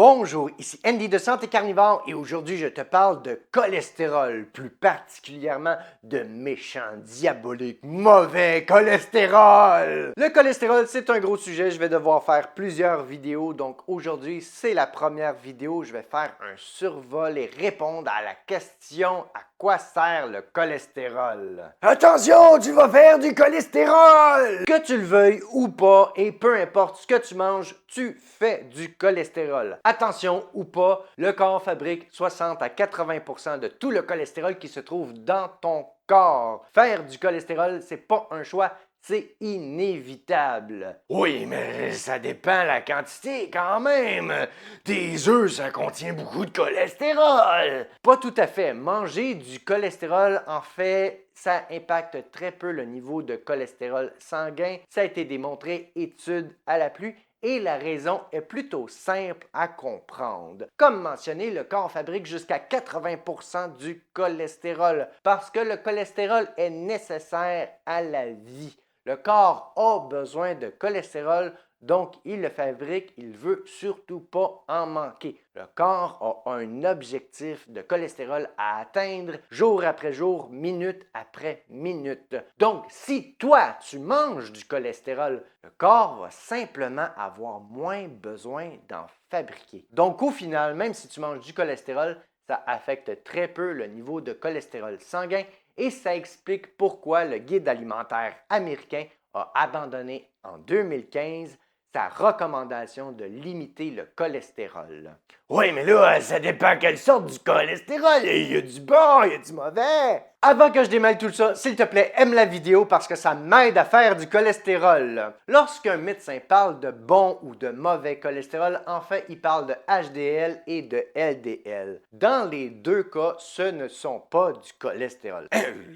Bonjour, ici Andy de Santé Carnivore et aujourd'hui je te parle de cholestérol, plus particulièrement de méchant, diabolique, mauvais cholestérol. Le cholestérol, c'est un gros sujet, je vais devoir faire plusieurs vidéos, donc aujourd'hui c'est la première vidéo, je vais faire un survol et répondre à la question à quoi sert le cholestérol. Attention, tu vas faire du cholestérol! Que tu le veuilles ou pas, et peu importe ce que tu manges, tu fais du cholestérol. Attention ou pas, le corps fabrique 60 à 80% de tout le cholestérol qui se trouve dans ton corps. Faire du cholestérol, c'est pas un choix, c'est inévitable. Oui, mais ça dépend la quantité quand même. Des œufs, ça contient beaucoup de cholestérol. Pas tout à fait. Manger du cholestérol, en fait, ça impacte très peu le niveau de cholestérol sanguin. Ça a été démontré étude à la pluie. Et la raison est plutôt simple à comprendre. Comme mentionné, le corps fabrique jusqu'à 80% du cholestérol parce que le cholestérol est nécessaire à la vie. Le corps a besoin de cholestérol, donc il le fabrique, il ne veut surtout pas en manquer. Le corps a un objectif de cholestérol à atteindre jour après jour, minute après minute. Donc, si toi, tu manges du cholestérol, le corps va simplement avoir moins besoin d'en fabriquer. Donc, au final, même si tu manges du cholestérol, ça affecte très peu le niveau de cholestérol sanguin et ça explique pourquoi le guide alimentaire américain a abandonné en 2015 sa recommandation de limiter le cholestérol. Oui, mais là, ça dépend quelle sorte du cholestérol. Il y a du bon, il y a du mauvais. Avant que je démêle tout ça, s'il te plaît, aime la vidéo parce que ça m'aide à faire du cholestérol. Lorsqu'un médecin parle de bon ou de mauvais cholestérol, en fait, il parle de HDL et de LDL. Dans les deux cas, ce ne sont pas du cholestérol.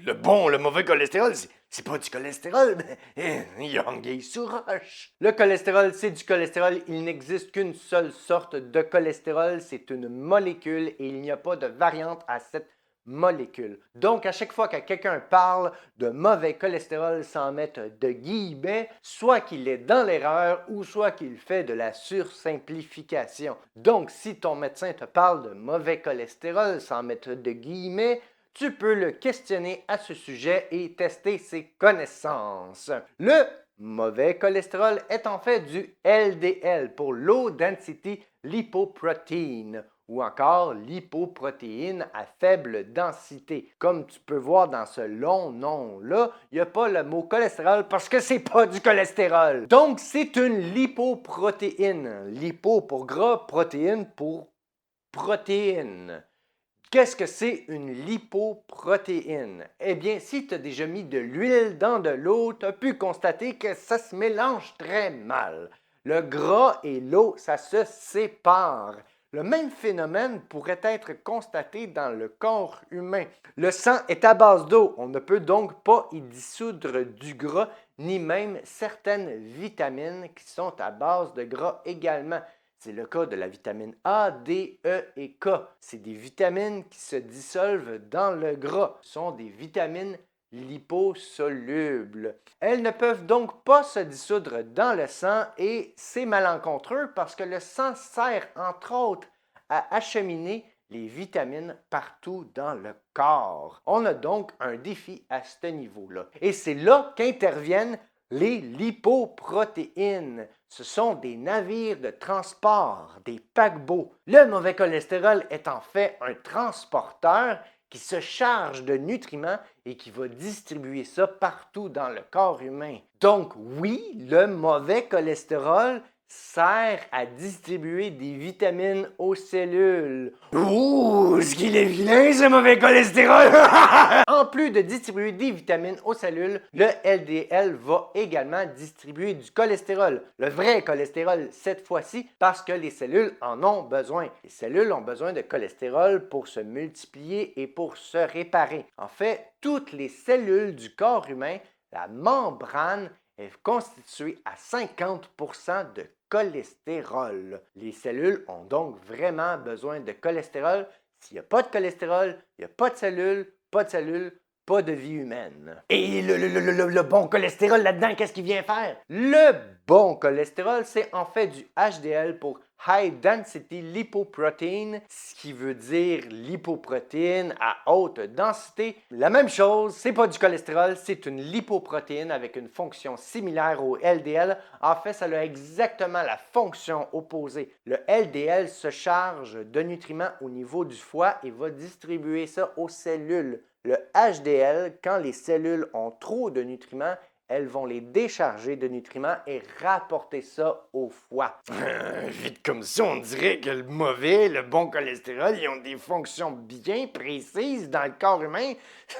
Le bon, le mauvais cholestérol, c'est pas du cholestérol, mais il y a anguille sous roche. Le cholestérol, c'est du cholestérol. Il n'existe qu'une seule sorte de cholestérol. C'est une molécule et il n'y a pas de variante à cette molécule. Donc, à chaque fois que quelqu'un parle de mauvais cholestérol sans mettre de guillemets, soit qu'il est dans l'erreur ou soit qu'il fait de la sursimplification. Donc, si ton médecin te parle de mauvais cholestérol sans mettre de guillemets, tu peux le questionner à ce sujet et tester ses connaissances. Le mauvais cholestérol est en fait du LDL pour Low Density Lipoprotein ou encore lipoprotéines à faible densité. Comme tu peux voir dans ce long nom-là, il n'y a pas le mot cholestérol parce que c'est pas du cholestérol. Donc, c'est une lipoprotéine. Lipo pour gras, protéine pour protéine. Qu'est-ce que c'est une lipoprotéine? Eh bien, si tu as déjà mis de l'huile dans de l'eau, tu as pu constater que ça se mélange très mal. Le gras et l'eau, ça se sépare. Le même phénomène pourrait être constaté dans le corps humain. Le sang est à base d'eau. On ne peut donc pas y dissoudre du gras, ni même certaines vitamines qui sont à base de gras également. C'est le cas de la vitamine A, D, E et K. C'est des vitamines qui se dissolvent dans le gras. Ce sont des vitamines liposolubles. Elles ne peuvent donc pas se dissoudre dans le sang et c'est malencontreux parce que le sang sert entre autres à acheminer les vitamines partout dans le corps. On a donc un défi à ce niveau-là. Et c'est là qu'interviennent les lipoprotéines. Ce sont des navires de transport, des paquebots. Le mauvais cholestérol est en fait un transporteur qui se charge de nutriments et qui va distribuer ça partout dans le corps humain. Donc oui, le mauvais cholestérol sert à distribuer des vitamines aux cellules. Ouh, ce qu'il est vilain, ce mauvais cholestérol! En plus de distribuer des vitamines aux cellules, le LDL va également distribuer du cholestérol. Le vrai cholestérol cette fois-ci parce que les cellules en ont besoin. Les cellules ont besoin de cholestérol pour se multiplier et pour se réparer. En fait, toutes les cellules du corps humain, la membrane est constituée à 50% de cholestérol. Les cellules ont donc vraiment besoin de cholestérol. S'il n'y a pas de cholestérol, il n'y a pas de cellules, pas de vie humaine. Et le bon cholestérol là-dedans, qu'est-ce qu'il vient faire? Le bon cholestérol, c'est en fait du HDL pour High Density Lipoprotein, ce qui veut dire lipoprotéine à haute densité. La même chose, c'est pas du cholestérol, c'est une lipoprotéine avec une fonction similaire au LDL. En fait, ça a exactement la fonction opposée. Le LDL se charge de nutriments au niveau du foie et va distribuer ça aux cellules. Le HDL, quand les cellules ont trop de nutriments, elles vont les décharger de nutriments et rapporter ça au foie. Vite comme ça, on dirait que le mauvais, le bon cholestérol, ils ont des fonctions bien précises dans le corps humain.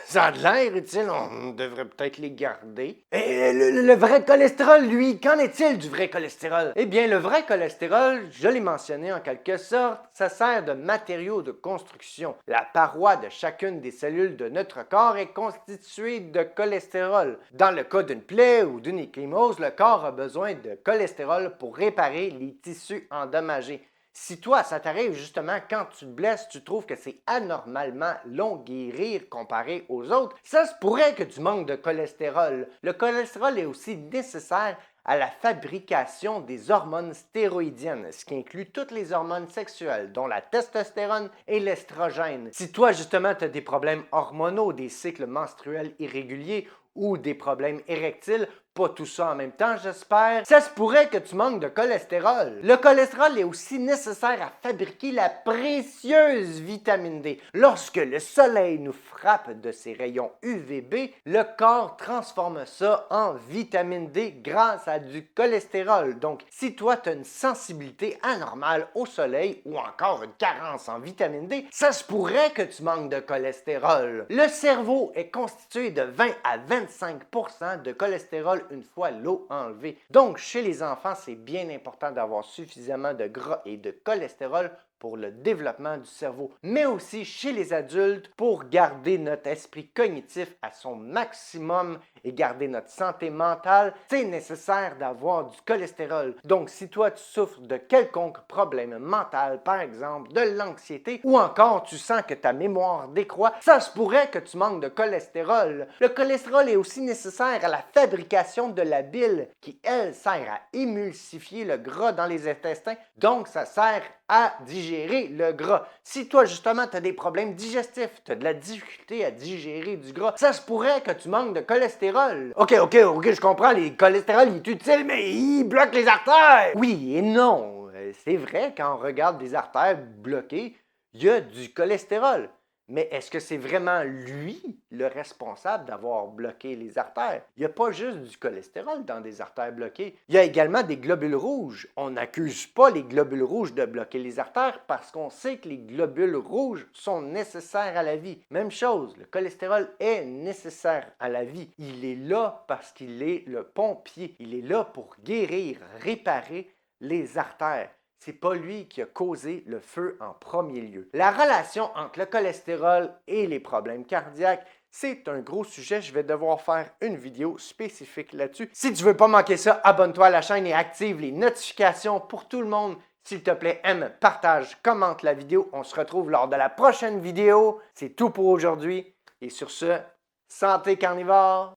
Ça a de l'air utile, on devrait peut-être les garder. Et le vrai cholestérol, lui, qu'en est-il du vrai cholestérol? Eh bien, le vrai cholestérol, je l'ai mentionné en quelque sorte, ça sert de matériau de construction. La paroi de chacune des cellules de notre corps est constituée de cholestérol. Dans le cas d'une plaie ou d'une échymose, le corps a besoin de cholestérol pour réparer les tissus endommagés. Si toi, ça t'arrive justement quand tu te blesses, tu trouves que c'est anormalement long guérir comparé aux autres, ça se pourrait que tu manques de cholestérol. Le cholestérol est aussi nécessaire à la fabrication des hormones stéroïdiennes, ce qui inclut toutes les hormones sexuelles, dont la testostérone et l'estrogène. Si toi, justement, tu as des problèmes hormonaux, des cycles menstruels irréguliers ou des problèmes érectiles, pas tout ça en même temps, j'espère, ça se pourrait que tu manques de cholestérol. Le cholestérol est aussi nécessaire à fabriquer la précieuse vitamine D. Lorsque le soleil nous frappe de ses rayons UVB, le corps transforme ça en vitamine D grâce à du cholestérol. Donc, si toi, tu as une sensibilité anormale au soleil ou encore une carence en vitamine D, ça se pourrait que tu manques de cholestérol. Le cerveau est constitué de 20 à 25% de cholestérol une fois l'eau enlevée. Donc, chez les enfants, c'est bien important d'avoir suffisamment de gras et de cholestérol pour le développement du cerveau, mais aussi chez les adultes pour garder notre esprit cognitif à son maximum et garder notre santé mentale, c'est nécessaire d'avoir du cholestérol. Donc, si toi, tu souffres de quelconque problème mental, par exemple de l'anxiété, ou encore tu sens que ta mémoire décroît, ça se pourrait que tu manques de cholestérol. Le cholestérol est aussi nécessaire à la fabrication de la bile, qui, elle, sert à émulsifier le gras dans les intestins, donc ça sert à digérer le gras. Si toi, justement, tu as des problèmes digestifs, tu as de la difficulté à digérer du gras, ça se pourrait que tu manques de cholestérol. OK, je comprends, le cholestérol, il est utile, mais il bloque les artères. Oui et non. C'est vrai, quand on regarde des artères bloquées, il y a du cholestérol. Mais est-ce que c'est vraiment lui le responsable d'avoir bloqué les artères? Il n'y a pas juste du cholestérol dans des artères bloquées. Il y a également des globules rouges. On n'accuse pas les globules rouges de bloquer les artères parce qu'on sait que les globules rouges sont nécessaires à la vie. Même chose, le cholestérol est nécessaire à la vie. Il est là parce qu'il est le pompier. Il est là pour guérir, réparer les artères. C'est pas lui qui a causé le feu en premier lieu. La relation entre le cholestérol et les problèmes cardiaques, c'est un gros sujet. Je vais devoir faire une vidéo spécifique là-dessus. Si tu veux pas manquer ça, abonne-toi à la chaîne et active les notifications pour tout le monde. S'il te plaît, aime, partage, commente la vidéo. On se retrouve lors de la prochaine vidéo. C'est tout pour aujourd'hui. Et sur ce, santé carnivore!